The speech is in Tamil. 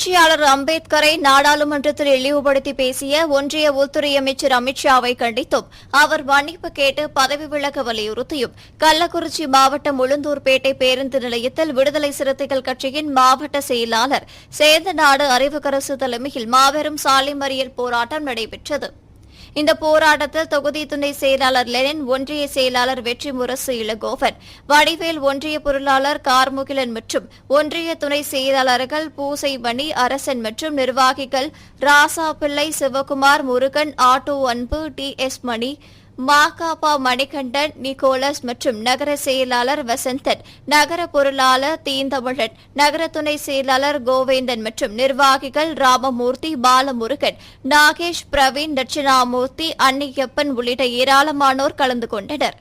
புரட்சியாளர் அம்பேத்கரை நாடாளுமன்றத்தில் இழிவுபடுத்தி பேசிய ஒன்றிய உள்துறை அமைச்சர் அமித்ஷாவை கண்டித்தும் அவர் மன்னிப்பு கேட்டு பதவி விலக வலியுறுத்தியும் கள்ளக்குறிச்சி மாவட்டம் உளுந்தூர்பேட்டை பேருந்து நிலையத்தில் விடுதலை சிறுத்தைகள் கட்சியின் மாவட்ட செயலாளர் சேந்தநாடு அறிவுக்கரசு தலைமையில் மாபெரும் சாலை மறியல் போராட்டம் நடைபெற்றது. இந்த போராட்டத்தில் தொகுதி துணை செயலாளர் லெனின், ஒன்றிய செயலாளர் வெற்றிமுரசு இளங்கோவன், வடிவேல், ஒன்றிய பொருளாளர் கார்முகிலன் மற்றும் ஒன்றிய துணை செயலாளர்கள் பூசைமணி, அரசன் மற்றும் நிர்வாகிகள் ராசாபிள்ளை, சிவகுமார், முருகன், ஆட்டோ அன்பு, டி.எஸ். மணி, மாகாபா மணிகண்டன், நிக்கோலஸ் மற்றும் நகர செயலாளர் வசந்தன், நகர பொருளாளர் தீந்தமிழன், நகர துணை செயலாளர் கோவேந்தன் மற்றும் நிர்வாகிகள் ராமமூர்த்தி, பாலமுருகன், நாகேஷ், பிரவீன், தட்சிணாமூர்த்தி, அன்னியப்பன் உள்ளிட்ட ஏராளமானோர் கலந்து கொண்டனர்.